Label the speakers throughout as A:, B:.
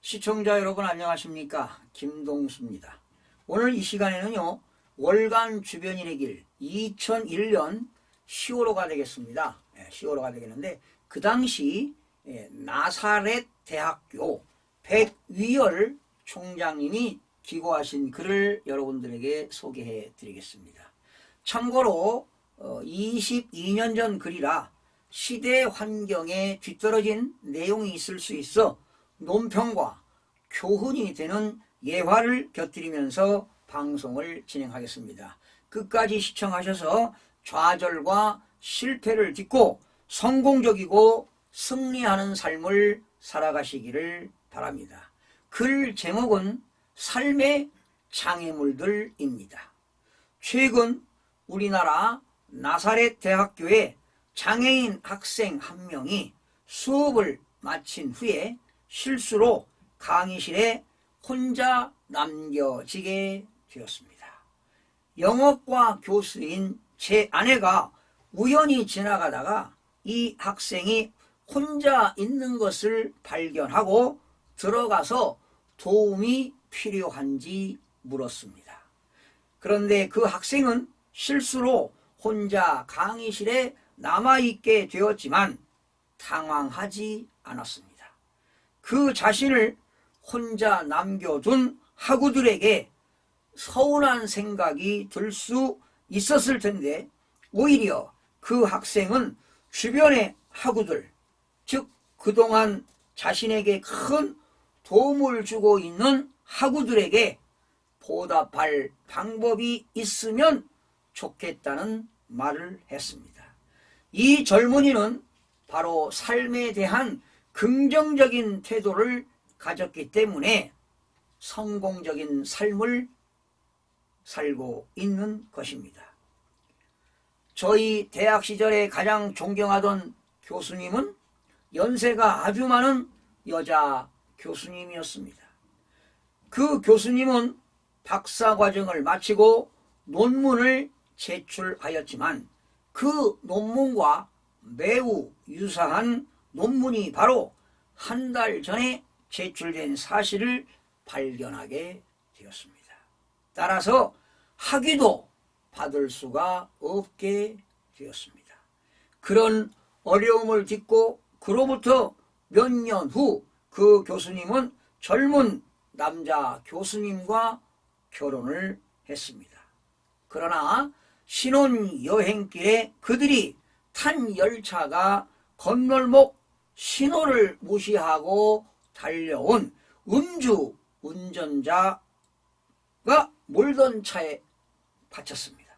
A: 시청자 여러분 안녕하십니까? 김동수입니다. 오늘 이 시간에는요, 월간 주변인의 길 2001년 10월호가 되겠습니다. 10월호가 되겠는데, 그 당시 나사렛 대학교 백위열 총장님이 기고하신 글을 여러분들에게 소개해 드리겠습니다. 참고로 22년 전 글이라 시대 환경에 뒤떨어진 내용이 있을 수 있어 논평과 교훈이 되는 예화를 곁들이면서 방송을 진행하겠습니다. 끝까지 시청하셔서 좌절과 실패를 딛고 성공적이고 승리하는 삶을 살아가시기를 바랍니다. 글 제목은 삶의 장애물들입니다. 최근 우리나라 나사렛 대학교에 장애인 학생 한 명이 수업을 마친 후에 실수로 강의실에 혼자 남겨지게 되었습니다. 영어과 교수인 제 아내가 우연히 지나가다가 이 학생이 혼자 있는 것을 발견하고 들어가서 도움이 필요한지 물었습니다. 그런데 그 학생은 실수로 혼자 강의실에 남아있게 되었지만 당황하지 않았습니다. 그 자신을 혼자 남겨둔 학우들에게 서운한 생각이 들 수 있었을 텐데, 오히려 그 학생은 주변의 학우들, 즉 그동안 자신에게 큰 도움을 주고 있는 학우들에게 보답할 방법이 있으면 좋겠다는 말을 했습니다. 이 젊은이는 바로 삶에 대한 긍정적인 태도를 가졌기 때문에 성공적인 삶을 살고 있는 것입니다. 저희 대학 시절에 가장 존경하던 교수님은 연세가 아주 많은 여자 교수님이었습니다. 그 교수님은 박사과정을 마치고 논문을 제출하였지만 그 논문과 매우 유사한 논문이 바로 한 달 전에 제출된 사실을 발견하게 되었습니다. 따라서 학위도 받을 수가 없게 되었습니다. 그런 어려움을 딛고 그로부터 몇 년 후 그 교수님은 젊은 남자 교수님과 결혼을 했습니다. 그러나 신혼여행길에 그들이 탄 열차가 건널목 신호를 무시하고 달려온 음주 운전자가 몰던 차에 받쳤습니다.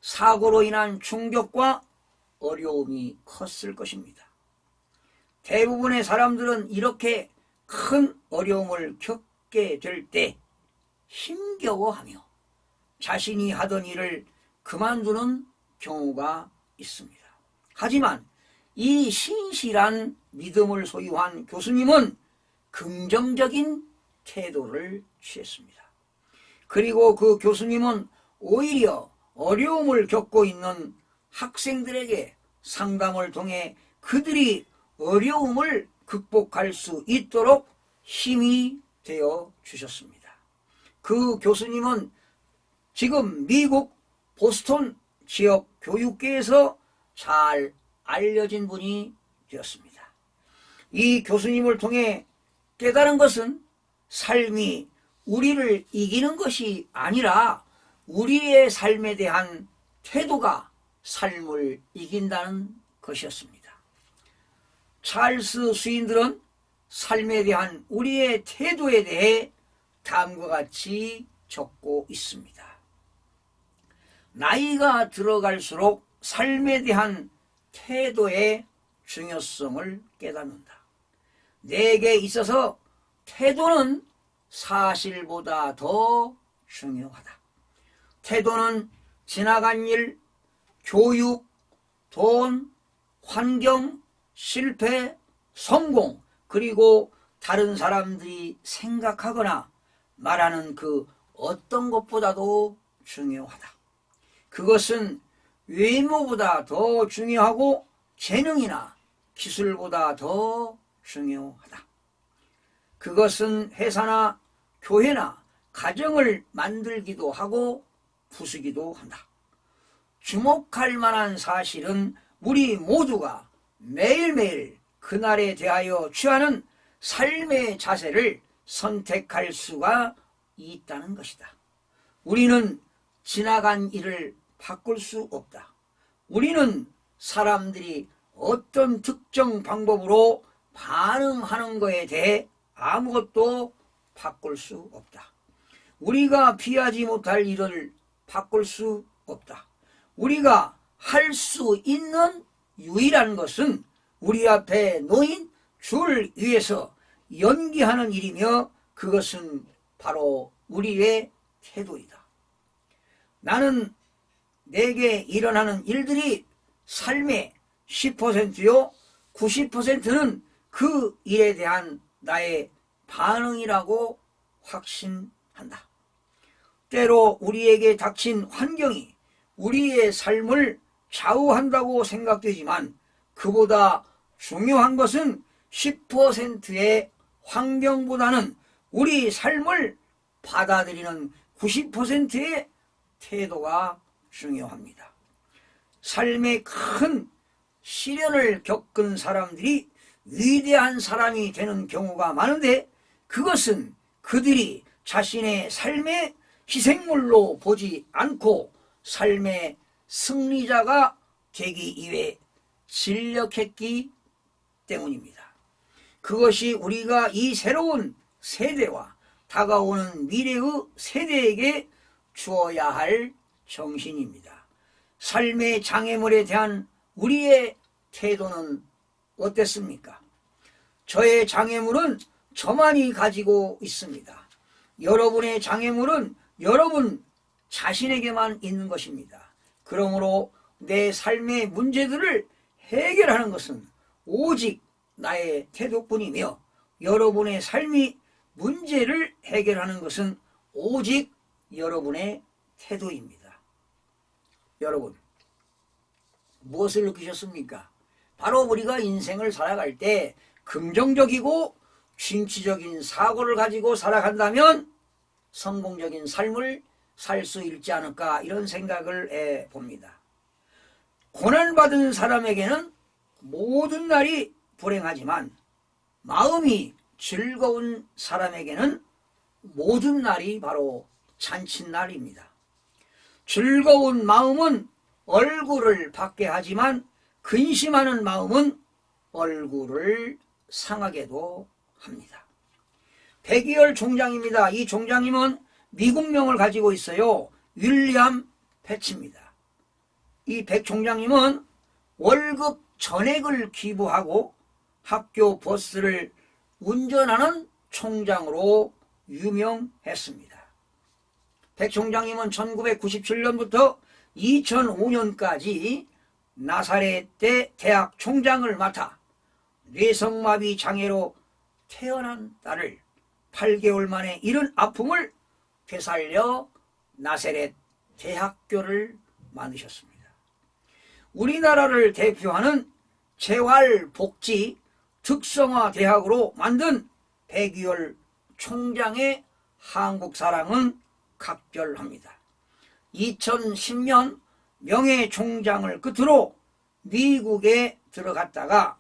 A: 사고로 인한 충격과 어려움이 컸을 것입니다. 대부분의 사람들은 이렇게 큰 어려움을 겪게 될 때 힘겨워하며 자신이 하던 일을 그만두는 경우가 있습니다. 하지만 이 신실한 믿음을 소유한 교수님은 긍정적인 태도를 취했습니다. 그리고 그 교수님은 오히려 어려움을 겪고 있는 학생들에게 상담을 통해 그들이 어려움을 극복할 수 있도록 힘이 되어 주셨습니다. 그 교수님은 지금 미국 보스턴 지역 교육계에서 잘 알려진 분이 되었습니다. 이 교수님을 통해 깨달은 것은 삶이 우리를 이기는 것이 아니라 우리의 삶에 대한 태도가 삶을 이긴다는 것이었습니다. 찰스 스윈들은 삶에 대한 우리의 태도에 대해 다음과 같이 적고 있습니다. 나이가 들어갈수록 삶에 대한 태도의 중요성을 깨닫는다. 내게 있어서 태도는 사실보다 더 중요하다. 태도는 지나간 일, 교육, 돈, 환경, 실패, 성공, 그리고 다른 사람들이 생각하거나 말하는 그 어떤 것보다도 중요하다. 그것은 외모보다 더 중요하고 재능이나 기술보다 더 중요하다. 그것은 회사나 교회나 가정을 만들기도 하고 부수기도 한다. 주목할 만한 사실은 우리 모두가 매일매일 그날에 대하여 취하는 삶의 자세를 선택할 수가 있다는 것이다. 우리는 지나간 일을 바꿀 수 없다. 우리는 사람들이 어떤 특정 방법으로 반응하는 것에 대해 아무것도 바꿀 수 없다. 우리가 피하지 못할 일을 바꿀 수 없다. 우리가 할 수 있는 유일한 것은 우리 앞에 놓인 줄 위에서 연기하는 일이며 그것은 바로 우리의 태도이다. 나는 내게 일어나는 일들이 삶의 10%요 90%는 그 일에 대한 나의 반응이라고 확신한다. 때로 우리에게 닥친 환경이 우리의 삶을 좌우한다고 생각되지만 그보다 중요한 것은 10%의 환경보다는 우리 삶을 받아들이는 90%의 태도가 중요합니다. 삶의 큰 시련을 겪은 사람들이 위대한 사람이 되는 경우가 많은데 그것은 그들이 자신의 삶의 희생물로 보지 않고 삶의 승리자가 되기 위해 진력했기 때문입니다. 그것이 우리가 이 새로운 세대와 다가오는 미래의 세대에게 주어야 할 정신입니다. 삶의 장애물에 대한 우리의 태도는 어땠습니까? 저의 장애물은 저만이 가지고 있습니다. 여러분의 장애물은 여러분 자신에게만 있는 것입니다. 그러므로 내 삶의 문제들을 해결하는 것은 오직 나의 태도뿐이며 여러분의 삶이 문제를 해결하는 것은 오직 여러분의 태도입니다. 여러분, 무엇을 느끼셨습니까? 바로 우리가 인생을 살아갈 때 긍정적이고 진취적인 사고를 가지고 살아간다면 성공적인 삶을 살 수 있지 않을까 이런 생각을 해봅니다. 고난받은 사람에게는 모든 날이 불행하지만 마음이 즐거운 사람에게는 모든 날이 바로 잔칫날입니다. 즐거운 마음은 얼굴을 밝게 하지만 근심하는 마음은 얼굴을 상하게도 합니다. 백이얼 총장입니다. 이 총장님은 미국명을 가지고 있어요. 윌리엄 패치입니다. 이 백 총장님은 월급 전액을 기부하고 학교 버스를 운전하는 총장으로 유명했습니다. 백 총장님은 1997년부터 2005년까지 나사렛대 대학 총장을 맡아 뇌성마비 장애로 태어난 딸을 8개월 만에 이른 아픔을 되살려 나사렛 대학교를 만드셨습니다. 우리나라를 대표하는 재활복지 특성화대학으로 만든 백이얼 총장의 한국사랑은 각별합니다. 2010년 명예총장을 끝으로 미국에 들어갔다가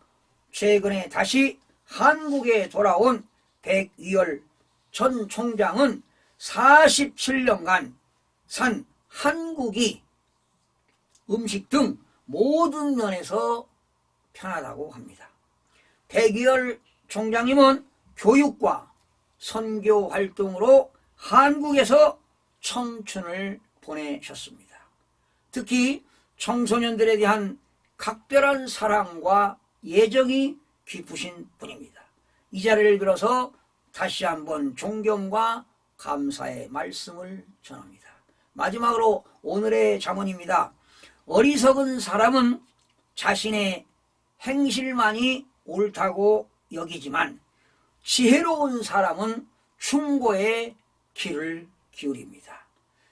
A: 최근에 다시 한국에 돌아온 백이얼 전 총장은 47년간 산 한국이 음식 등 모든 면에서 편하다고 합니다. 백이얼 총장님은 교육과 선교 활동으로 한국에서 청춘을 보내셨습니다. 특히 청소년들에 대한 각별한 사랑과 예정이 깊으신 분입니다. 이 자리를 빌어서 다시 한번 존경과 감사의 말씀을 전합니다. 마지막으로 오늘의 잠언입니다. 어리석은 사람은 자신의 행실만이 옳다고 여기지만 지혜로운 사람은 충고의 귀를 기울입니다.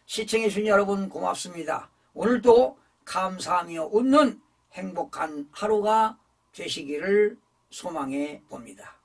A: 시청해 주신 여러분 고맙습니다. 오늘도 감사하며 웃는 행복한 하루가 되시기를 소망해 봅니다.